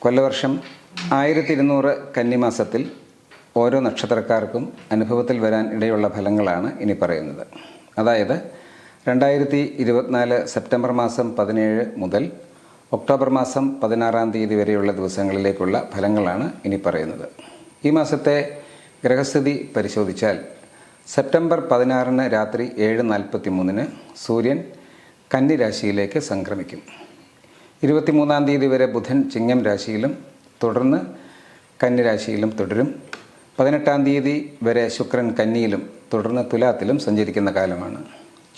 കൊല്ലവർഷം 1200 കന്നിമാസത്തിൽ ഓരോ നക്ഷത്രക്കാർക്കും അനുഭവത്തിൽ വരാൻ ഇടയുള്ള ഫലങ്ങളാണ് ഇനി പറയുന്നത്. അതായത് 2024 സെപ്റ്റംബർ മാസം 17 മുതൽ ഒക്ടോബർ മാസം 16 തീയതി വരെയുള്ള ദിവസങ്ങളിലേക്കുള്ള ഫലങ്ങളാണ് ഇനി പറയുന്നത്. ഈ മാസത്തെ ഗ്രഹസ്ഥിതി പരിശോധിച്ചാൽ സെപ്റ്റംബർ 16 രാത്രി 7:43 സൂര്യൻ കന്നി രാശിയിലേക്ക് സംക്രമിക്കും. 23 തീയതി വരെ ബുധൻ ചിങ്ങം രാശിയിലും തുടർന്ന് കന്നി രാശിയിലും തുടരും. 18 തീയതി വരെ ശുക്രൻ കന്നിയിലും തുടർന്ന് തുലാത്തിലും സഞ്ചരിക്കുന്ന കാലമാണ്.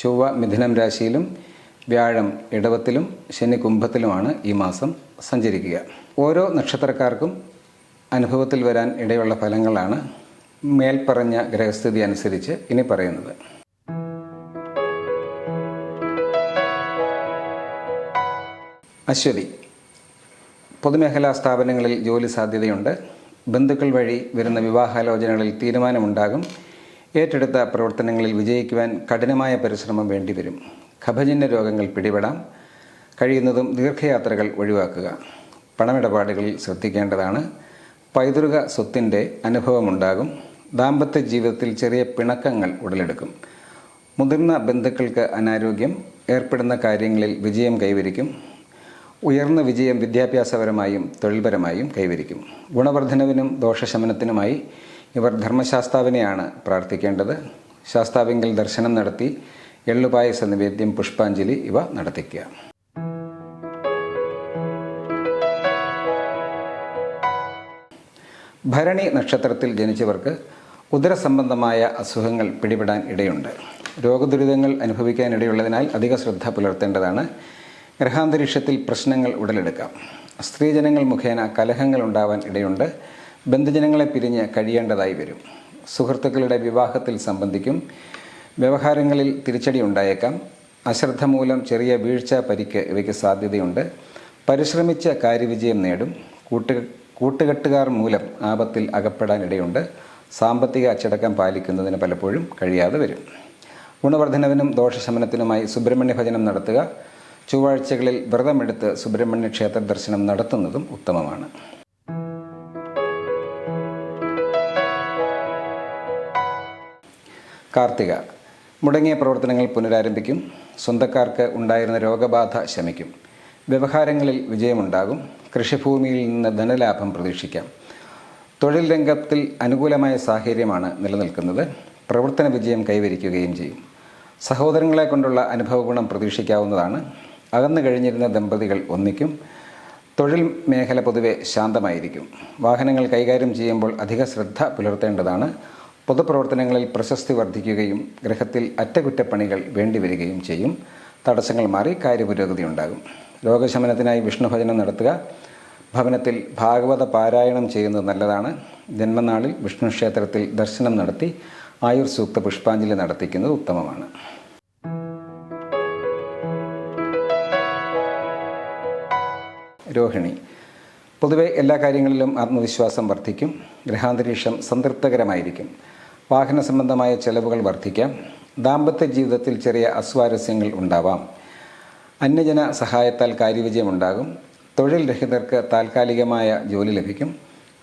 ചൊവ്വ മിഥുനം രാശിയിലും വ്യാഴം ഇടവത്തിലും ശനി കുംഭത്തിലുമാണ് ഈ മാസം സഞ്ചരിക്കുക. ഓരോ നക്ഷത്രക്കാർക്കും അനുഭവത്തിൽ വരാൻ ഇടയുള്ള ഫലങ്ങളാണ് മേൽപ്പറഞ്ഞ ഗ്രഹസ്ഥിതി അനുസരിച്ച് ഇനി പറയുന്നത്. അശ്വതി, പൊതുമേഖലാ സ്ഥാപനങ്ങളിൽ ജോലി സാധ്യതയുണ്ട്. ബന്ധുക്കൾ വഴി വരുന്ന വിവാഹാലോചനകളിൽ തീരുമാനമുണ്ടാകും. ഏറ്റെടുത്ത പ്രവർത്തനങ്ങളിൽ വിജയിക്കുവാൻ കഠിനമായ പരിശ്രമം വേണ്ടിവരും. കഫജന്യ രോഗങ്ങൾ പിടിപെടാം. കഴിയുന്നതും ദീർഘയാത്രകൾ ഒഴിവാക്കുക. പണമിടപാടുകളിൽ ശ്രദ്ധിക്കേണ്ടതാണ്. പൈതൃക സ്വത്തിൻ്റെ അനുഭവമുണ്ടാകും. ദാമ്പത്യ ജീവിതത്തിൽ ചെറിയ പിണക്കങ്ങൾ ഉടലെടുക്കും. മുതിർന്ന ബന്ധുക്കൾക്ക് അനാരോഗ്യം. ഏർപ്പെടുന്ന കാര്യങ്ങളിൽ വിജയം കൈവരിക്കും. ഉയർന്ന വിജയം വിദ്യാഭ്യാസപരമായും തൊഴിൽപരമായും കൈവരിക്കും. ഗുണവർദ്ധനവിനും ദോഷശമനത്തിനുമായി ഇവർ ധർമ്മശാസ്താവിനെയാണ് പ്രാർത്ഥിക്കേണ്ടത്. ശാസ്താവിങ്കൽ ദർശനം നടത്തി എള്ളുപായസ നിവേദ്യം, പുഷ്പാഞ്ജലി ഇവ നടത്തിക്കുക. ഭരണി നക്ഷത്രത്തിൽ ജനിച്ചവർക്ക് ഉദരസംബന്ധമായ അസുഖങ്ങൾ പിടിപെടാൻ ഇടയുണ്ട്. രോഗദുരിതങ്ങൾ അനുഭവിക്കാനിടയുള്ളതിനാൽ അധിക ശ്രദ്ധ പുലർത്തേണ്ടതാണ്. ഗ്രഹാന്തരീക്ഷത്തിൽ പ്രശ്നങ്ങൾ ഉടലെടുക്കാം. സ്ത്രീജനങ്ങൾ മുഖേന കലഹങ്ങൾ ഉണ്ടാവാൻ ഇടയുണ്ട്. ബന്ധുജനങ്ങളെ പിരിഞ്ഞ് കഴിയേണ്ടതായി വരും. സുഹൃത്തുക്കളുടെ വിവാഹത്തിൽ സംബന്ധിക്കും. വ്യവഹാരങ്ങളിൽ തിരിച്ചടി ഉണ്ടായേക്കാം. അശ്രദ്ധ മൂലം ചെറിയ വീഴ്ച, പരിക്ക് ഇവയ്ക്ക് സാധ്യതയുണ്ട്. പരിശ്രമിച്ച കാര്യവിജയം നേടും. കൂട്ടുകെട്ടുകാർ മൂലം ആപത്തിൽ അകപ്പെടാനിടയുണ്ട്. സാമ്പത്തിക അച്ചടക്കം പാലിക്കുന്നതിന് പലപ്പോഴും കഴിയാതെ വരും. ഗുണവർദ്ധനവിനും ദോഷശമനത്തിനുമായി സുബ്രഹ്മണ്യ ഭജനം നടത്തുക. ചൊവ്വാഴ്ചകളിൽ വ്രതമെടുത്ത് സുബ്രഹ്മണ്യ ക്ഷേത്ര ദർശനം നടത്തുന്നതും ഉത്തമമാണ്. കാർത്തിക, മുടങ്ങിയ പ്രവർത്തനങ്ങൾ പുനരാരംഭിക്കും. സ്വന്തക്കാർക്ക് ഉണ്ടായിരുന്ന രോഗബാധ ശമിക്കും. വ്യവഹാരങ്ങളിൽ വിജയമുണ്ടാകും. കൃഷിഭൂമിയിൽ നിന്ന് ധനലാഭം പ്രതീക്ഷിക്കാം. തൊഴിൽ രംഗത്തിൽ അനുകൂലമായ സാഹചര്യമാണ് നിലനിൽക്കുന്നത്. പ്രവർത്തന വിജയം കൈവരിക്കുകയും ചെയ്യും. സഹോദരങ്ങളെ കൊണ്ടുള്ള അനുഭവ ഗുണം പ്രതീക്ഷിക്കാവുന്നതാണ്. അകന്നു കഴിഞ്ഞിരുന്ന ദമ്പതികൾ ഒന്നിക്കും. തൊഴിൽ മേഖല പൊതുവെ ശാന്തമായിരിക്കും. വാഹനങ്ങൾ കൈകാര്യം ചെയ്യുമ്പോൾ അധിക ശ്രദ്ധ പുലർത്തേണ്ടതാണ്. പൊതുപ്രവർത്തനങ്ങളിൽ പ്രശസ്തി വർദ്ധിക്കുകയും ഗൃഹത്തിൽ അറ്റകുറ്റപ്പണികൾ വേണ്ടിവരികയും ചെയ്യും. തടസ്സങ്ങൾ മാറി കാര്യപുരോഗതി ഉണ്ടാകും. രോഗശമനത്തിനായി വിഷ്ണുഭജനം നടത്തുക. ഭവനത്തിൽ ഭാഗവത പാരായണം ചെയ്യുന്നത് നല്ലതാണ്. ജന്മനാളിൽ വിഷ്ണു ക്ഷേത്രത്തിൽ ദർശനം നടത്തി ആയുർ സൂക്ത പുഷ്പാഞ്ജലി നടത്തിക്കുന്നത് ഉത്തമമാണ്. രോഹിണി, പൊതുവെ എല്ലാ കാര്യങ്ങളിലും ആത്മവിശ്വാസം വർദ്ധിക്കും. ഗ്രഹാന്തരീക്ഷം സംതൃപ്തകരമായിരിക്കും. വാഹന സംബന്ധമായ ചെലവുകൾ വർദ്ധിക്കാം. ദാമ്പത്യ ജീവിതത്തിൽ ചെറിയ അസ്വാരസ്യങ്ങൾ ഉണ്ടാവാം. അന്യജന സഹായത്താൽ കാര്യവിജയമുണ്ടാകും. തൊഴിൽ രഹിതർക്ക് താൽക്കാലികമായ ജോലി ലഭിക്കും.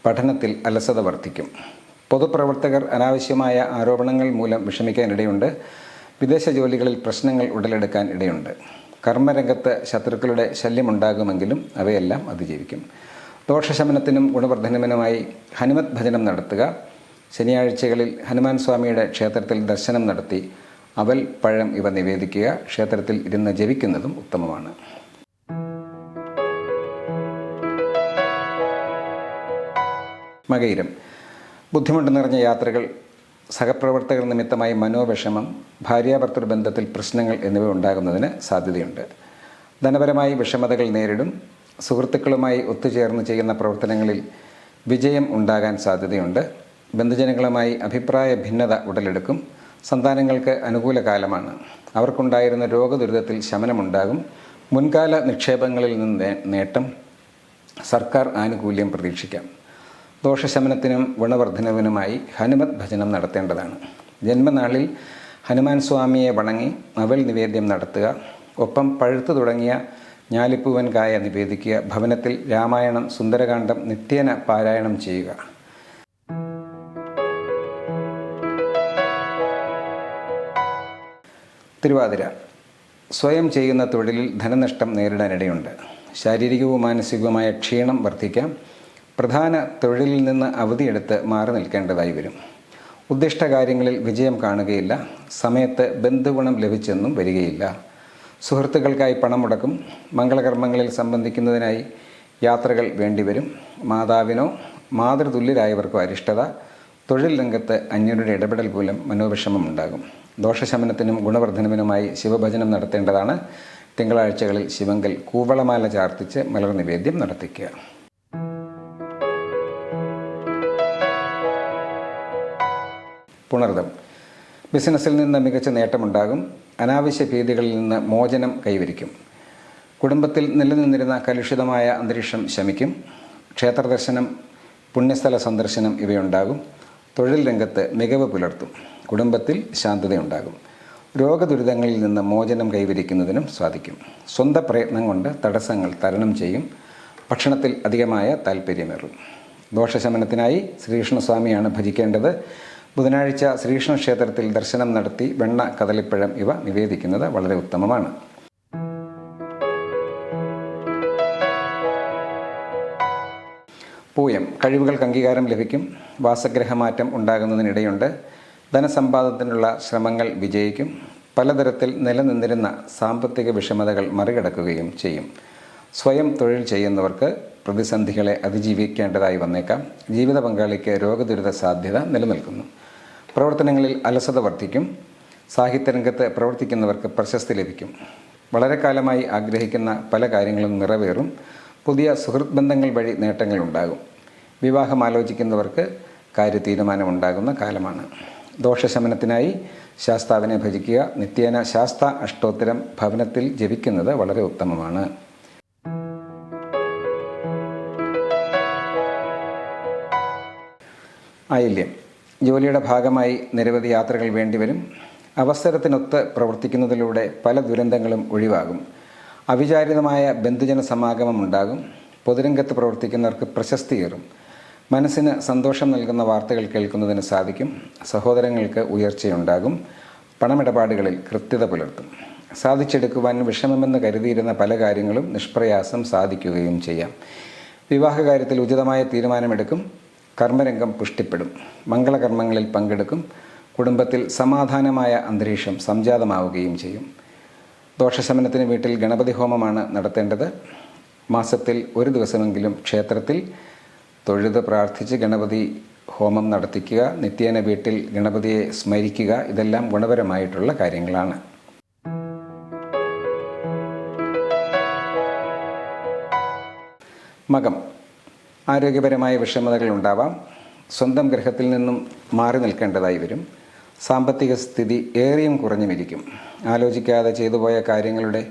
പഠനത്തിൽ അലസത വർദ്ധിക്കും. പൊതുപ്രവർത്തകർ അനാവശ്യമായ ആരോപണങ്ങൾ മൂലം വിഷമിക്കാനിടയുണ്ട്. വിദേശ ജോലികളിൽ പ്രശ്നങ്ങൾ ഉടലെടുക്കാൻ ഇടയുണ്ട്. കർമ്മരംഗത്ത് ശത്രുക്കളുടെ ശല്യമുണ്ടാകുമെങ്കിലും അവയെല്ലാം അതിജീവിക്കും. ദോഷശമനത്തിനും ഗുണവർദ്ധനവിനുമായി ഹനുമത് ഭജനം നടത്തുക. ശനിയാഴ്ചകളിൽ ഹനുമാൻ സ്വാമിയുടെ ക്ഷേത്രത്തിൽ ദർശനം നടത്തി അവൽ, പഴം ഇവ നിവേദിക്കുക. ക്ഷേത്രത്തിൽ ഇരുന്ന് ജപിക്കുന്നതും ഉത്തമമാണ്. മകയിരം, ബുദ്ധിമുട്ട് നിറഞ്ഞ യാത്രകൾ, സഹപ്രവർത്തകർ നിമിത്തമായി മനോവിഷമം, ഭാര്യാഭർത്തൃ ബന്ധത്തിൽ പ്രശ്നങ്ങൾ എന്നിവ ഉണ്ടാകുന്നതിന് സാധ്യതയുണ്ട്. ധനപരമായി വിഷമതകൾ നേരിടും. സുഹൃത്തുക്കളുമായി ഒത്തുചേർന്ന് ചെയ്യുന്ന പ്രവർത്തനങ്ങളിൽ വിജയം ഉണ്ടാകാൻ സാധ്യതയുണ്ട്. ബന്ധുജനങ്ങളുമായി അഭിപ്രായ ഭിന്നത ഉടലെടുക്കും. സന്താനങ്ങൾക്ക് അനുകൂല കാലമാണ്. അവർക്കുണ്ടായിരുന്ന രോഗദുരിതത്തിൽ ശമനമുണ്ടാകും. മുൻകാല നിക്ഷേപങ്ങളിൽ നിന്ന് നേട്ടം. സർക്കാർ ആനുകൂല്യം പ്രതീക്ഷിക്കാം. ദോഷശമനത്തിനും ഗുണവർദ്ധനവിനുമായി ഹനുമത് ഭജനം നടത്തേണ്ടതാണ്. ജന്മനാളിൽ ഹനുമാൻ സ്വാമിയെ വണങ്ങി അവൽ നിവേദ്യം നടത്തുക. ഒപ്പം പഴുത്തു തുടങ്ങിയ ഞാലിപ്പൂവൻ കായ നിവേദിക്കുക. ഭവനത്തിൽ രാമായണം, സുന്ദരകാന്ഡം നിത്യേന പാരായണം ചെയ്യുക. തിരുവാതിര. സ്വയം ചെയ്യുന്ന തൊഴിലിൽ ധനനഷ്ടം നേരിടാനിടയുണ്ട്. ശാരീരികവും മാനസികവുമായ ക്ഷീണം വർദ്ധിക്കാം. പ്രധാന തൊഴിലിൽ നിന്ന് അവധിയെടുത്ത് മാറി നിൽക്കേണ്ടതായി വരും. ഉദ്ദിഷ്ട കാര്യങ്ങളിൽ വിജയം കാണുകയില്ല. സമയത്ത് ബന്ധുഗുണം ലഭിച്ചെന്നും വരികയില്ല. സുഹൃത്തുക്കൾക്കായി പണം മുടക്കും. മംഗളകർമ്മങ്ങളിൽ സംബന്ധിക്കുന്നതിനായി യാത്രകൾ വേണ്ടിവരും. മാതാവിനോ മാതൃതുല്യരായവർക്കോ അരിഷ്ടത. തൊഴിൽ രംഗത്ത് അന്യരുടെ ഇടപെടൽ മൂലം മനോവിഷമമുണ്ടാകും. ദോഷശമനത്തിനും ഗുണവർദ്ധനവിനുമായി ശിവഭജനം നടത്തേണ്ടതാണ്. തിങ്കളാഴ്ചകളിൽ ശിവങ്കൽ കൂവളമാല ചാർത്തിച്ച് മലർ നിവേദ്യം നടത്തിക്കുക. പുണർദം. ബിസിനസ്സിൽ നിന്ന് മികച്ച നേട്ടമുണ്ടാകും. അനാവശ്യ ഭീതികളിൽ നിന്ന് മോചനം കൈവരിക്കും. കുടുംബത്തിൽ നിലനിന്നിരുന്ന കലുഷിതമായ അന്തരീക്ഷം ശമിക്കും. ക്ഷേത്രദർശനം, പുണ്യസ്ഥല സന്ദർശനം ഇവയുണ്ടാകും. തൊഴിൽ രംഗത്ത് മികവ് പുലർത്തും. കുടുംബത്തിൽ ശാന്തതയുണ്ടാകും. രോഗദുരിതങ്ങളിൽ നിന്ന് മോചനം കൈവരിക്കുന്നതിനും സാധിക്കും. സ്വന്തം പ്രയത്നം കൊണ്ട് തടസ്സങ്ങൾ തരണം ചെയ്യും. ഭക്ഷണത്തിൽ അധികമായ താല്പര്യമേറും. ദോഷശമനത്തിനായി ശ്രീകൃഷ്ണസ്വാമിയാണ് ഭജിക്കേണ്ടത്. ബുധനാഴ്ച ശ്രീകൃഷ്ണ ക്ഷേത്രത്തിൽ ദർശനം നടത്തി വെണ്ണ, കദളിപ്പഴം ഇവ നിവേദിക്കുന്നത് വളരെ ഉത്തമമാണ്. പൂയം. കഴിവുകൾക്ക് അംഗീകാരം ലഭിക്കും. വാസഗ്രഹമാറ്റം ഉണ്ടാകുന്നതിനിടയുണ്ട്. ധനസമ്പാദനത്തിനുള്ള ശ്രമങ്ങൾ വിജയിക്കും. പലതരത്തിൽ നിലനിന്നിരുന്ന സാമ്പത്തിക വിഷമതകൾ മറികടക്കുകയും ചെയ്യും. സ്വയം തൊഴിൽ ചെയ്യുന്നവർക്ക് പ്രതിസന്ധികളെ അതിജീവിക്കേണ്ടതായി വന്നേക്കാം. ജീവിത പങ്കാളിക്ക് രോഗദുരിത സാധ്യത നിലനിൽക്കുന്നു. പ്രവർത്തനങ്ങളിൽ അലസത വർദ്ധിക്കും. സാഹിത്യരംഗത്ത് പ്രവർത്തിക്കുന്നവർക്ക് പ്രശസ്തി ലഭിക്കും. വളരെ കാലമായി ആഗ്രഹിക്കുന്ന പല കാര്യങ്ങളും നിറവേറും. പുതിയ സുഹൃത്ത് ബന്ധങ്ങൾ വഴി നേട്ടങ്ങളുണ്ടാകും. വിവാഹം ആലോചിക്കുന്നവർക്ക് കാര്യതീരുമാനമുണ്ടാകുന്ന കാലമാണ്. ദോഷശമനത്തിനായി ശാസ്താവിനെ ഭജിക്കുക. നിത്യേന ശാസ്ത അഷ്ടോത്തരം ഭവനത്തിൽ ജപിക്കുന്നത് വളരെ ഉത്തമമാണ്. ആയില്യം. ജോലിയുടെ ഭാഗമായി നിരവധി യാത്രകൾ വേണ്ടിവരും. അവസരത്തിനൊത്ത് പ്രവർത്തിക്കുന്നതിലൂടെ പല ദുരന്തങ്ങളും ഒഴിവാകും. അവിചാരിതമായ ബന്ധുജന സമാഗമം ഉണ്ടാകും. പൊതുരംഗത്ത് പ്രവർത്തിക്കുന്നവർക്ക് പ്രശസ്തിയേറും. മനസ്സിന് സന്തോഷം നൽകുന്ന വാർത്തകൾ കേൾക്കുന്നതിന് സാധിക്കും. സഹോദരങ്ങൾക്ക് ഉയർച്ചയുണ്ടാകും. പണമിടപാടുകളിൽ കൃത്യത പുലർത്തും. സാധിച്ചെടുക്കുവാൻ വിഷമമെന്ന് കരുതിയിരുന്ന പല കാര്യങ്ങളും നിഷ്പ്രയാസം സാധിക്കുകയും ചെയ്യാം. വിവാഹകാര്യത്തിൽ ഉചിതമായ തീരുമാനമെടുക്കും. കർമ്മരംഗം പുഷ്ടിപ്പെടും. മംഗളകർമ്മങ്ങളിൽ പങ്കെടുക്കും. കുടുംബത്തിൽ സമാധാനമായ അന്തരീക്ഷം സംജാതമാവുകയും ചെയ്യും. ദോഷശമനത്തിന് വീട്ടിൽ ഗണപതി ഹോമമാണ് നടത്തേണ്ടത്. മാസത്തിൽ ഒരു ദിവസമെങ്കിലും ക്ഷേത്രത്തിൽ തൊഴുത് പ്രാർത്ഥിച്ച് ഗണപതി ഹോമം നടത്തിക്കുക. നിത്യേന വീട്ടിൽ ഗണപതിയെ സ്മരിക്കുക. ഇതെല്ലാം ഗുണപരമായിട്ടുള്ള കാര്യങ്ങളാണ്. മകം. ആരോഗ്യപരമായ വിഷമതകൾ ഉണ്ടാവാം. സ്വന്തം ഗ്രഹത്തിൽ നിന്നും മാറി നിൽക്കേണ്ടതായി വരും. സാമ്പത്തിക സ്ഥിതി ഏറിയും കുറഞ്ഞുമിരിക്കും. ആലോചിക്കാതെ ചെയ്തുപോയ കാര്യങ്ങളുടെ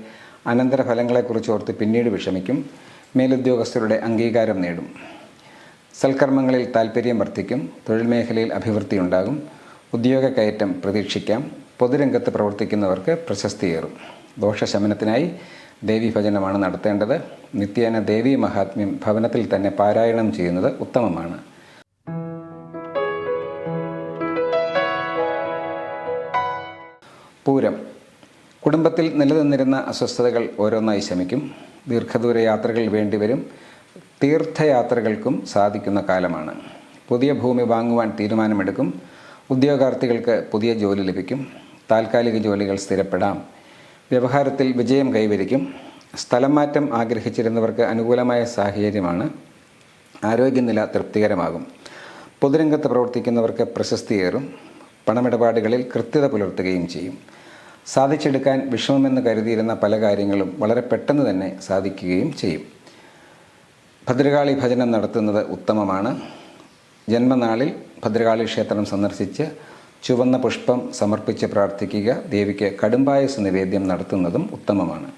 അനന്തരഫലങ്ങളെക്കുറിച്ച് ഓർത്ത് പിന്നീട് വിഷമിക്കും. മേലുദ്യോഗസ്ഥരുടെ അംഗീകാരം നേടും. സൽക്കർമ്മങ്ങളിൽ താൽപ്പര്യം വർദ്ധിക്കും. തൊഴിൽ മേഖലയിൽ അഭിവൃദ്ധി ഉണ്ടാകും. ഉദ്യോഗ കയറ്റം പ്രതീക്ഷിക്കാം. പൊതുരംഗത്ത് പ്രവർത്തിക്കുന്നവർക്ക് പ്രശസ്തിയേറും. ദോഷശമനത്തിനായി ദേവീഭജനമാണ് നടത്തേണ്ടത്. നിത്യേന ദേവീ മഹാത്മ്യം ഭവനത്തിൽ തന്നെ പാരായണം ചെയ്യുന്നത് ഉത്തമമാണ്. പൂരം. കുടുംബത്തിൽ നിലനിന്നിരുന്ന അസ്വസ്ഥതകൾ ഓരോന്നായി ശമിക്കും. ദീർഘദൂര യാത്രകൾ വേണ്ടിവരും. തീർത്ഥയാത്രകൾക്കും സാധിക്കുന്ന കാലമാണ്. പുതിയ ഭൂമി വാങ്ങുവാൻ തീരുമാനമെടുക്കും. ഉദ്യോഗാർത്ഥികൾക്ക് പുതിയ ജോലി ലഭിക്കും. താൽക്കാലിക ജോലികൾ സ്ഥിരപ്പെടാം. വ്യവഹാരത്തിൽ വിജയം കൈവരിക്കും. സ്ഥലം മാറ്റം ആഗ്രഹിച്ചിരുന്നവർക്ക് അനുകൂലമായ സാഹചര്യമാണ്. ആരോഗ്യനില തൃപ്തികരമാകും. പൊതുരംഗത്ത് പ്രവർത്തിക്കുന്നവർക്ക് പ്രശസ്തിയേറും. പണമിടപാടുകളിൽ കൃത്യത പുലർത്തുകയും ചെയ്യും. സാധിച്ചെടുക്കാൻ വിഷമമെന്ന് കരുതിയിരുന്ന പല കാര്യങ്ങളും വളരെ പെട്ടെന്ന് തന്നെ സാധിക്കുകയും ചെയ്യും. ഭദ്രകാളി ഭജനം നടത്തുന്നത് ഉത്തമമാണ്. ജന്മനാളിൽ ഭദ്രകാളി ക്ഷേത്രം സന്ദർശിച്ച് ചുവന്ന പുഷ്പം സമർപ്പിച്ച് പ്രാർത്ഥിക്കുക. ദേവിക്ക് കടുംപായസ നിവേദ്യം നടത്തുന്നതും ഉത്തമമാണ്.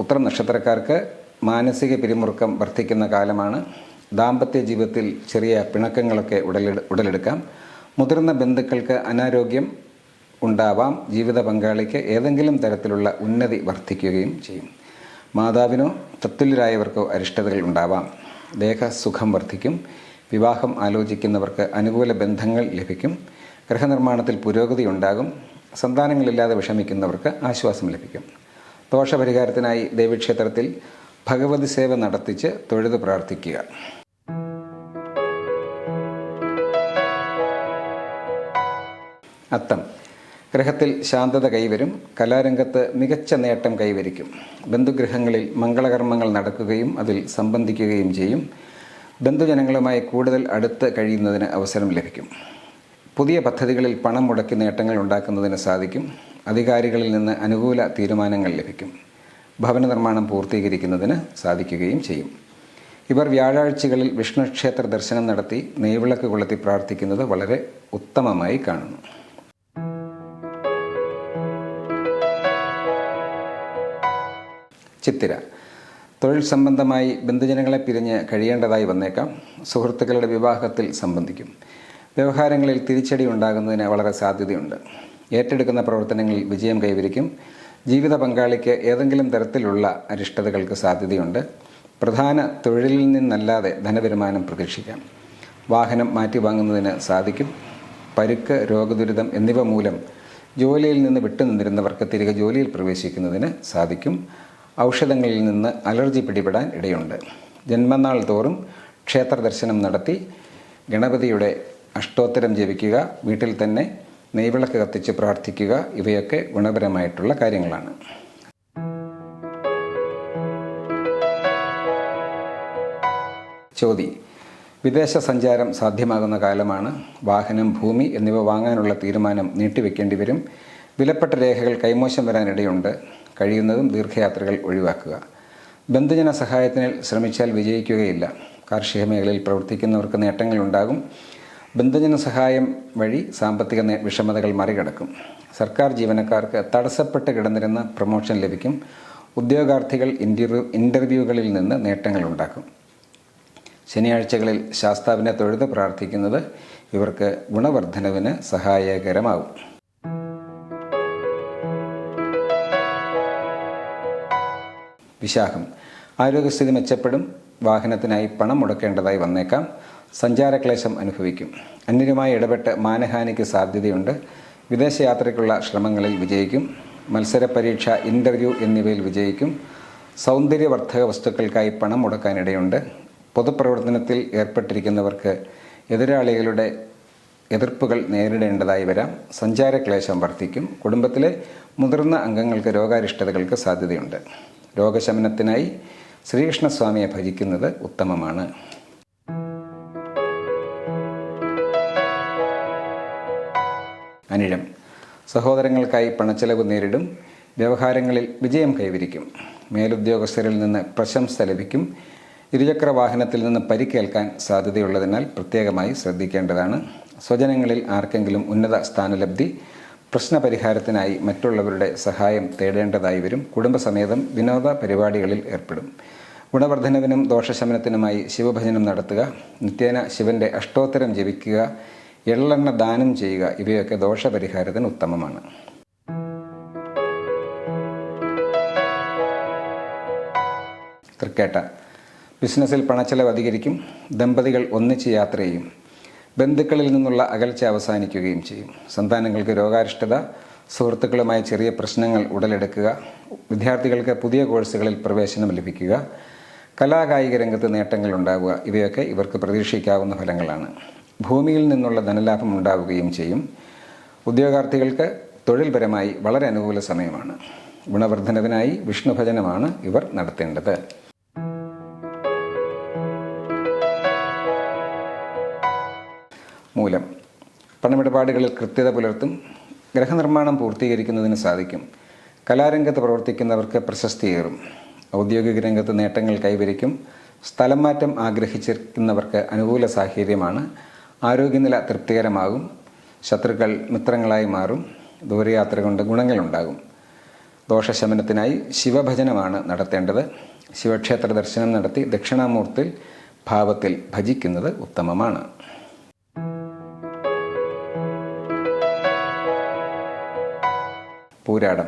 ഉത്രം നക്ഷത്രക്കാർക്ക് മാനസിക പിരിമുറുക്കം വർദ്ധിക്കുന്ന കാലമാണ്. ദാമ്പത്യ ജീവിതത്തിൽ ചെറിയ പിണക്കങ്ങളൊക്കെ ഉടലെടുക്കാം. മുതിർന്ന ബന്ധുക്കൾക്ക് അനാരോഗ്യം ഉണ്ടാവാം. ജീവിത പങ്കാളിക്ക് ഏതെങ്കിലും തരത്തിലുള്ള ഉന്നതി വർദ്ധിക്കുകയും ചെയ്യും. മാതാവിനോ തത്തുല്യരായവർക്കോ അരിഷ്ടതകൾ ഉണ്ടാവാം. ദേഹസുഖം വർദ്ധിക്കും. വിവാഹം ആലോചിക്കുന്നവർക്ക് അനുകൂല ബന്ധങ്ങൾ ലഭിക്കും. ഗൃഹനിർമ്മാണത്തിൽ പുരോഗതി ഉണ്ടാകും. സന്താനങ്ങളില്ലാതെ വിഷമിക്കുന്നവർക്ക് ആശ്വാസം ലഭിക്കും. ദോഷപരിഹാരത്തിനായി ദേവീക്ഷേത്രത്തിൽ ഭഗവതി സേവ നടത്തിച്ച് തൊഴുത് പ്രാർത്ഥിക്കുക. അത്തം. ഗ്രഹത്തിൽ ശാന്തത കൈവരും. കലാരംഗത്ത് മികച്ച നേട്ടം കൈവരിക്കും. ബന്ധുഗൃഹങ്ങളിൽ മംഗളകർമ്മങ്ങൾ നടക്കുകയും അതിൽ സംബന്ധിക്കുകയും ചെയ്യും. ബന്ധുജനങ്ങളുമായി കൂടുതൽ അടുത്ത് കഴിയുന്നതിന് അവസരം ലഭിക്കും. പുതിയ പദ്ധതികളിൽ പണം മുടക്കി നേട്ടങ്ങൾ ഉണ്ടാക്കുന്നതിന് സാധിക്കും. അധികാരികളിൽ നിന്ന് അനുകൂല തീരുമാനങ്ങൾ ലഭിക്കും. ഭവന നിർമ്മാണം പൂർത്തീകരിക്കുന്നതിന് സാധിക്കുകയും ചെയ്യും. ഇവർ വ്യാഴാഴ്ചകളിൽ വിഷ്ണു ക്ഷേത്ര ദർശനം നടത്തി നെയ്വിളക്ക് കൊളുത്തി പ്രാർത്ഥിക്കുന്നത് വളരെ ഉത്തമമായി കാണുന്നു. ചിത്തിര. തൊഴിൽ സംബന്ധമായി ബന്ധുജനങ്ങളെ പിരിഞ്ഞ് കഴിയേണ്ടതായി വന്നേക്കാം. സുഹൃത്തുക്കളുടെ വിവാഹത്തിൽ സംബന്ധിക്കും. വ്യവഹാരങ്ങളിൽ തിരിച്ചടി ഉണ്ടാകുന്നതിന് വളരെ സാധ്യതയുണ്ട്. ഏറ്റെടുക്കുന്ന പ്രവർത്തനങ്ങളിൽ വിജയം കൈവരിക്കും. ജീവിത പങ്കാളിക്ക് ഏതെങ്കിലും തരത്തിലുള്ള അരിഷ്ടതകൾക്ക് സാധ്യതയുണ്ട്. പ്രധാന തൊഴിലിൽ നിന്നല്ലാതെ ധനവരുമാനം പ്രതീക്ഷിക്കാം. വാഹനം മാറ്റി വാങ്ങുന്നതിന് സാധിക്കും. പരുക്ക്, രോഗദുരിതം എന്നിവ മൂലം ജോലിയിൽ നിന്ന് വിട്ടുനിന്നിരുന്നവർക്ക് തിരികെ ജോലിയിൽ പ്രവേശിക്കുന്നതിന് സാധിക്കും. ഔഷധങ്ങളിൽ നിന്ന് അലർജി പിടിപെടാൻ ഇടയുണ്ട്. ജന്മനാൾ തോറും ക്ഷേത്ര ദർശനം നടത്തി ഗണപതിയുടെ അഷ്ടോത്തരം ജപിക്കുക. വീട്ടിൽ തന്നെ നെയ്വിളക്ക് കത്തിച്ച് പ്രാർത്ഥിക്കുക. ഇവയൊക്കെ ഗുണപരമായിട്ടുള്ള കാര്യങ്ങളാണ്. ചോതി. വിദേശ സഞ്ചാരം സാധ്യമാകുന്ന കാലമാണ്. വാഹനം, ഭൂമി എന്നിവ വാങ്ങാനുള്ള തീരുമാനം നീട്ടിവെക്കേണ്ടി വരും. വിലപ്പെട്ട രേഖകൾ കൈമോശം വരാനിടയുണ്ട്. കഴിയുന്നതും ദീർഘയാത്രകൾ ഒഴിവാക്കുക. ബന്ധുജന സഹായത്തിന് ശ്രമിച്ചാൽ വിജയിക്കുകയില്ല. കാർഷിക മേഖലയിൽ പ്രവർത്തിക്കുന്നവർക്ക് നേട്ടങ്ങളുണ്ടാകും. ബന്ധുജന സഹായം വഴി സാമ്പത്തിക വിഷമതകൾ മറികടക്കും. സർക്കാർ ജീവനക്കാർക്ക് തടസ്സപ്പെട്ട് കിടന്നിരുന്ന പ്രൊമോഷൻ ലഭിക്കും. ഉദ്യോഗാർത്ഥികൾ ഇൻ്റർവ്യൂകളിൽ നിന്ന് നേട്ടങ്ങളുണ്ടാക്കും. ശനിയാഴ്ചകളിൽ ശാസ്താവിനെ തൊഴുത് പ്രാർത്ഥിക്കുന്നത് ഇവർക്ക് ഗുണവർദ്ധനവിന് സഹായകരമാകും. വിശാഖം. ആരോഗ്യസ്ഥിതി മെച്ചപ്പെടും. വാഹനത്തിനായി പണം മുടക്കേണ്ടതായി വന്നേക്കാം. സഞ്ചാരക്ലേശം അനുഭവിക്കും. അന്യരുമായി ഇടപെട്ട് മാനഹാനിക്ക് സാധ്യതയുണ്ട്. വിദേശയാത്രയ്ക്കുള്ള ശ്രമങ്ങളിൽ വിജയിക്കും. മത്സര പരീക്ഷ, ഇൻ്റർവ്യൂ എന്നിവയിൽ വിജയിക്കും. സൗന്ദര്യവർദ്ധക വസ്തുക്കൾക്കായി പണം മുടക്കാനിടയുണ്ട്. പൊതുപ്രവർത്തനത്തിൽ ഏർപ്പെട്ടിരിക്കുന്നവർക്ക് എതിരാളികളുടെ എതിർപ്പുകൾ നേരിടേണ്ടതായി വരാം. സഞ്ചാരക്ലേശം വർദ്ധിക്കും. കുടുംബത്തിലെ മുതിർന്ന അംഗങ്ങൾക്ക് രോഗാരിഷ്ടതകൾക്ക് സാധ്യതയുണ്ട്. രോഗശമനത്തിനായി ശ്രീകൃഷ്ണസ്വാമിയെ ഭജിക്കുന്നത് ഉത്തമമാണ്. അനിഴം. സഹോദരങ്ങൾക്കായി പണച്ചെലവ് നേരിടും. വ്യവഹാരങ്ങളിൽ വിജയം കൈവരിക്കും. മേലുദ്യോഗസ്ഥരിൽ നിന്ന് പ്രശംസ ലഭിക്കും. ഇരുചക്ര വാഹനത്തിൽ നിന്ന് പരിക്കേൽക്കാൻ സാധ്യതയുള്ളതിനാൽ പ്രത്യേകമായി ശ്രദ്ധിക്കേണ്ടതാണ്. സ്വജനങ്ങളിൽ ആർക്കെങ്കിലും ഉന്നത സ്ഥാനലബ്ധി. പ്രശ്നപരിഹാരത്തിനായി മറ്റുള്ളവരുടെ സഹായം തേടേണ്ടതായി വരും. കുടുംബസമേതം വിനോദ പരിപാടികളിൽ ഏർപ്പെടും. ഗുണവർദ്ധനവിനും ദോഷശമനത്തിനുമായി ശിവഭജനം നടത്തുക. നിത്യേന ശിവന്റെ അഷ്ടോത്തരം ജപിക്കുക. എള്ളെണ്ണ ദാനം ചെയ്യുക. ഇവയൊക്കെ ദോഷപരിഹാരത്തിന് ഉത്തമമാണ്. തൃക്കേട്ട. ബിസിനസ്സിൽ പണച്ചെലവ് അധികരിക്കും. ദമ്പതികൾ ഒന്നിച്ച് യാത്ര ചെയ്യും. ബന്ധുക്കളിൽ നിന്നുള്ള അകൽച്ച അവസാനിക്കുകയും ചെയ്യും. സന്താനങ്ങൾക്ക് രോഗാരിഷ്ടത. സുഹൃത്തുക്കളുമായി ചെറിയ പ്രശ്നങ്ങൾ ഉടലെടുക്കുക. വിദ്യാർത്ഥികൾക്ക് പുതിയ കോഴ്സുകളിൽ പ്രവേശനം ലഭിക്കുക. കലാകായിക രംഗത്ത് നേട്ടങ്ങൾ ഉണ്ടാവുക. ഇവയൊക്കെ ഇവർക്ക് പ്രതീക്ഷിക്കാവുന്ന ഫലങ്ങളാണ്. ഭൂമിയിൽ നിന്നുള്ള ധനലാഭം ഉണ്ടാവുകയും ചെയ്യും. ഉദ്യോഗാർത്ഥികൾക്ക് തൊഴിൽപരമായി വളരെ അനുകൂല സമയമാണ്. ഗുണവർദ്ധനവിനായി വിഷ്ണുഭജനമാണ് ഇവർ നടത്തേണ്ടത്. മൂലം. പണമിടപാടുകളിൽ കൃത്യത പുലർത്തും. ഗൃഹനിർമ്മാണം പൂർത്തീകരിക്കുന്നതിന് സാധിക്കും. കലാരംഗത്ത് പ്രവർത്തിക്കുന്നവർക്ക് പ്രശസ്തിയേറും. ഔദ്യോഗിക രംഗത്ത് നേട്ടങ്ങൾ കൈവരിക്കും. സ്ഥലം മാറ്റം ആഗ്രഹിച്ചിരിക്കുന്നവർക്ക് അനുകൂല സാഹചര്യമാണ്. ആരോഗ്യനില തൃപ്തികരമാകും. ശത്രുക്കൾ മിത്രങ്ങളായി മാറും. ദൂരയാത്ര കൊണ്ട് ഗുണങ്ങളുണ്ടാകും. ദോഷശമനത്തിനായി ശിവഭജനമാണ് നടത്തേണ്ടത്. ശിവക്ഷേത്ര ദർശനം നടത്തി ദക്ഷിണാമൂർത്തി ഭാവത്തിൽ ഭജിക്കുന്നത് ഉത്തമമാണ്. പൂരാടം.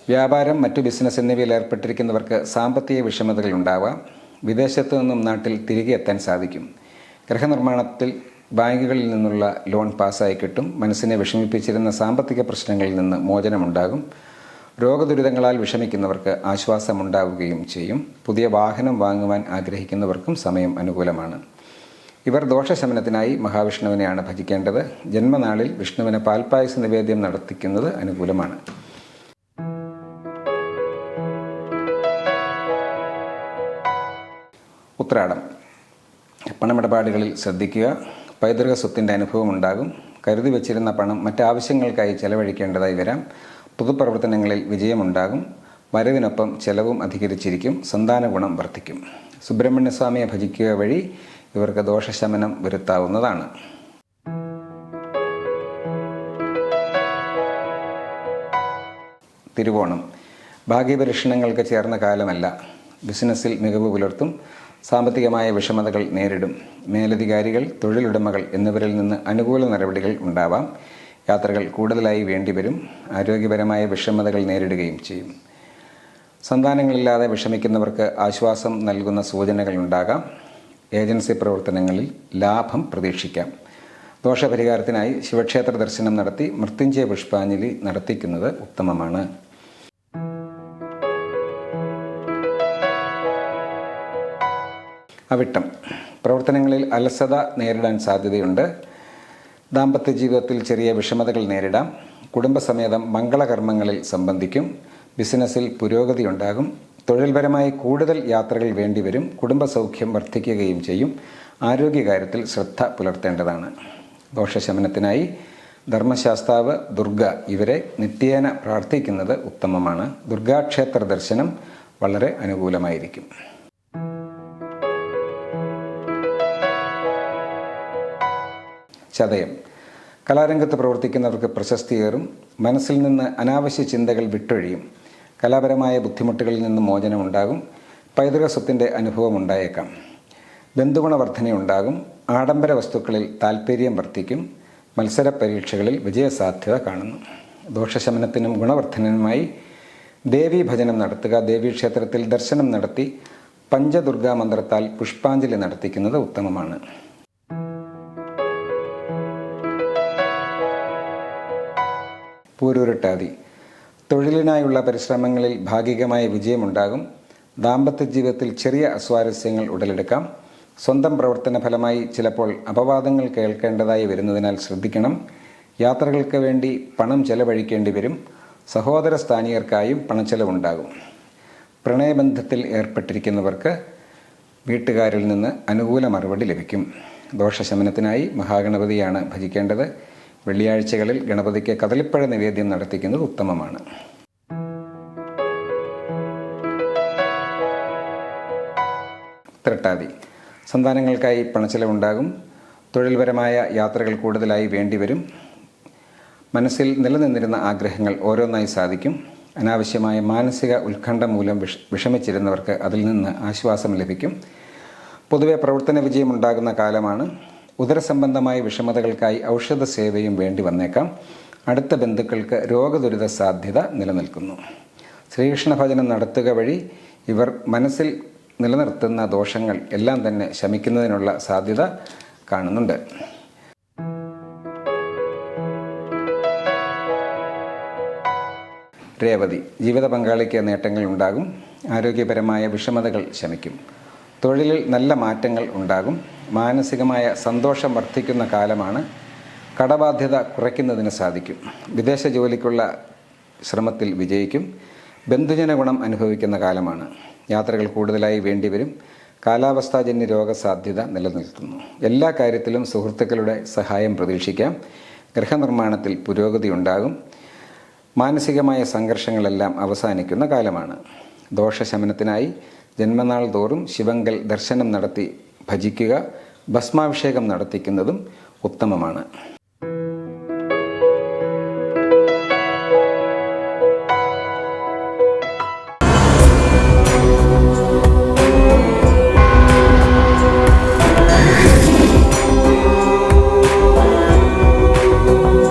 വ്യാപാരം, മറ്റു ബിസിനസ് എന്നിവയിൽ ഏർപ്പെട്ടിരിക്കുന്നവർക്ക് സാമ്പത്തിക വിഷമതകൾ ഉണ്ടാവാം. വിദേശത്തു നിന്നും നാട്ടിൽ തിരികെ എത്താൻ സാധിക്കും. ഗൃഹനിർമ്മാണത്തിൽ ബാങ്കുകളിൽ നിന്നുള്ള ലോൺ പാസ്സായി കിട്ടും. മനസ്സിനെ വിഷമിപ്പിച്ചിരുന്ന സാമ്പത്തിക പ്രശ്നങ്ങളിൽ നിന്ന് മോചനമുണ്ടാകും. രോഗദുരിതങ്ങളാൽ വിഷമിക്കുന്നവർക്ക് ആശ്വാസമുണ്ടാവുകയും ചെയ്യും. പുതിയ വാഹനം വാങ്ങുവാൻ ആഗ്രഹിക്കുന്നവർക്കും സമയം അനുകൂലമാണ്. ഇവർ ദോഷശമനത്തിനായി മഹാവിഷ്ണുവിനെയാണ് ഭജിക്കേണ്ടത്. ജന്മനാളിൽ വിഷ്ണുവിന് പാൽപ്പായസ നിവേദ്യം നടത്തിക്കുന്നത് അനുകൂലമാണ്. ഉത്രാടം. പണമിടപാടുകളിൽ ശ്രദ്ധിക്കുക. പൈതൃക സ്വത്തിൻ്റെ അനുഭവം ഉണ്ടാകും. കരുതി വച്ചിരുന്ന പണം മറ്റാവശ്യങ്ങൾക്കായി ചെലവഴിക്കേണ്ടതായി വരാം. പൊതുപ്രവർത്തനങ്ങളിൽ വിജയമുണ്ടാകും. വരവിനൊപ്പം ചെലവും അധികരിച്ചിരിക്കും. സന്താന ഗുണം വർദ്ധിക്കും. സുബ്രഹ്മണ്യസ്വാമിയെ ഭജിക്കുക വഴി ഇവർക്ക് ദോഷശമനം വരുത്താവുന്നതാണ്. തിരുവോണം. ഭാഗ്യപരീക്ഷണങ്ങൾക്ക് ചേർന്ന കാലമല്ല. ബിസിനസ്സിൽ മികവ് പുലർത്തും. സാമ്പത്തികമായ വിഷമതകൾ നേരിടും. മേലധികാരികൾ, തൊഴിലുടമകൾ എന്നിവരിൽ നിന്ന് അനുകൂല നടപടികൾ ഉണ്ടാവാം. യാത്രകൾ കൂടുതലായി വേണ്ടിവരും. ആരോഗ്യപരമായ വിഷമതകൾ നേരിടുകയും ചെയ്യും. സന്താനങ്ങളില്ലാതെ വിഷമിക്കുന്നവർക്ക് ആശ്വാസം നൽകുന്ന സൂചനകൾ ഉണ്ടാകാം. ഏജൻസി പ്രവർത്തനങ്ങളിൽ ലാഭം പ്രതീക്ഷിക്കാം. ദോഷപരിഹാരത്തിനായി ശിവക്ഷേത്ര ദർശനം നടത്തി മൃത്യുഞ്ജയ പുഷ്പാഞ്ജലി നടത്തിക്കുന്നത് ഉത്തമമാണ്. അവിട്ടം. പ്രവർത്തനങ്ങളിൽ അലസത നേരിടാൻ സാധ്യതയുണ്ട്. ദാമ്പത്യ ജീവിതത്തിൽ ചെറിയ വിഷമതകൾ നേരിടാം. കുടുംബസമേതം മംഗളകർമ്മങ്ങളിൽ സംബന്ധിക്കും. ബിസിനസ്സിൽ പുരോഗതി ഉണ്ടാകും. തൊഴിൽപരമായി കൂടുതൽ യാത്രകൾ വേണ്ടിവരും. കുടുംബസൗഖ്യം വർദ്ധിക്കുകയും ചെയ്യും. ആരോഗ്യകാര്യത്തിൽ ശ്രദ്ധ പുലർത്തേണ്ടതാണ്. ദോഷശമനത്തിനായി ധർമ്മശാസ്താവ് ദുർഗ ഇവരെ നിത്യേന പ്രാർത്ഥിക്കുന്നത് ഉത്തമമാണ്. ദുർഗാക്ഷേത്ര ദർശനം വളരെ അനുകൂലമായിരിക്കും. ചതയം. കലാരംഗത്ത് പ്രവർത്തിക്കുന്നവർക്ക് പ്രശസ്തിയേറും. മനസ്സിൽ നിന്ന് അനാവശ്യ ചിന്തകൾ വിട്ടൊഴിയും. കലാപരമായ ബുദ്ധിമുട്ടുകളിൽ നിന്ന് മോചനമുണ്ടാകും. പൈതൃക സ്വത്തിൻ്റെ അനുഭവം ഉണ്ടായേക്കാം. ബന്ധുഗുണവർദ്ധനയുണ്ടാകും. ആഡംബര വസ്തുക്കളിൽ താൽപ്പര്യം വർദ്ധിക്കും. മത്സര പരീക്ഷകളിൽ വിജയസാധ്യത കാണുന്നു. ദോഷശമനത്തിനും ഗുണവർദ്ധനനുമായി ദേവീ ഭജനം നടത്തുക. ദേവീക്ഷേത്രത്തിൽ ദർശനം നടത്തി പഞ്ചദുർഗാ മന്ത്രത്താൽ പുഷ്പാഞ്ജലി നടത്തിക്കുന്നത് ഉത്തമമാണ്. പൂരുരുട്ടാതി. തൊഴിലിനായുള്ള പരിശ്രമങ്ങളിൽ ഭാഗികമായ വിജയമുണ്ടാകും. ദാമ്പത്യ ജീവിതത്തിൽ ചെറിയ അസ്വാരസ്യങ്ങൾ ഉടലെടുക്കാം. സ്വന്തം പ്രവർത്തന ഫലമായി ചിലപ്പോൾ അപവാദങ്ങൾ കേൾക്കേണ്ടതായി വരുന്നതിനാൽ ശ്രദ്ധിക്കണം. യാത്രകൾക്ക് വേണ്ടി പണം ചെലവഴിക്കേണ്ടി വരും. സഹോദര സ്ഥാനീയർക്കായും പണച്ചെലവുണ്ടാകും. പ്രണയബന്ധത്തിൽ ഏർപ്പെട്ടിരിക്കുന്നവർക്ക് വീട്ടുകാരിൽ നിന്ന് അനുകൂല മറുപടി ലഭിക്കും. ദോഷശമനത്തിനായി മഹാഗണപതിയാണ് ഭജിക്കേണ്ടത്. വെള്ളിയാഴ്ചകളിൽ ഗണപതിക്ക് കദളിപ്പഴ നിവേദ്യം നടത്തിക്കുന്നത് ഉത്തമമാണ്. തൃട്ടാതി. സന്താനങ്ങൾക്കായി പണച്ചെലവുണ്ടാകും. തൊഴിൽപരമായ യാത്രകൾ കൂടുതലായി വേണ്ടിവരും. മനസ്സിൽ നിലനിന്നിരുന്ന ആഗ്രഹങ്ങൾ ഓരോന്നായി സാധിക്കും. അനാവശ്യമായ മാനസിക ഉത്കണ്ഠ മൂലം വിഷമിച്ചിരുന്നവർക്ക് അതിൽ നിന്ന് ആശ്വാസം ലഭിക്കും. പൊതുവെ പ്രവർത്തന വിജയമുണ്ടാകുന്ന കാലമാണ്. ഉദരസംബന്ധമായ വിഷമതകൾക്കായി ഔഷധ സേവയും വേണ്ടി വന്നേക്കാം. അടുത്ത ബന്ധുക്കൾക്ക് രോഗദുരിത സാധ്യത നിലനിൽക്കുന്നു. ശ്രീകൃഷ്ണ ഭജനം നടത്തുക വഴി ഇവർ മനസ്സിൽ നിലനിർത്തുന്ന ദോഷങ്ങൾ എല്ലാം തന്നെ ശമിക്കുന്നതിനുള്ള സാധ്യത കാണുന്നുണ്ട്. രേവതി. ജീവിത പങ്കാളിക്ക് നേട്ടങ്ങൾ ഉണ്ടാകും. ആരോഗ്യപരമായ വിഷമതകൾ ശമിക്കും. തൊഴിലിൽ നല്ല മാറ്റങ്ങൾ ഉണ്ടാകും. മാനസികമായ സന്തോഷം വർദ്ധിക്കുന്ന കാലമാണ്. കടബാധ്യത കുറയ്ക്കുന്നതിന് സാധിക്കും. വിദേശ ജോലിക്കുള്ള ശ്രമത്തിൽ വിജയിക്കും. ബന്ധുജന ഗുണം അനുഭവിക്കുന്ന കാലമാണ്. യാത്രകൾ കൂടുതലായി വേണ്ടിവരും. കാലാവസ്ഥാജന്യ രോഗസാധ്യത നിലനിൽക്കുന്നു. എല്ലാ കാര്യത്തിലും സുഹൃത്തുക്കളുടെ സഹായം പ്രതീക്ഷിക്കാം. ഗൃഹനിർമ്മാണത്തിൽ പുരോഗതി ഉണ്ടാകും. മാനസികമായ സംഘർഷങ്ങളെല്ലാം അവസാനിക്കുന്ന കാലമാണ്. ദോഷശമനത്തിനായി ജന്മനാൾ തോറും ശിവങ്കൽ ദർശനം നടത്തി ഭജിക്കുക. ഭസ്മാഭിഷേകം നടത്തിക്കുന്നതും ഉത്തമമാണ്.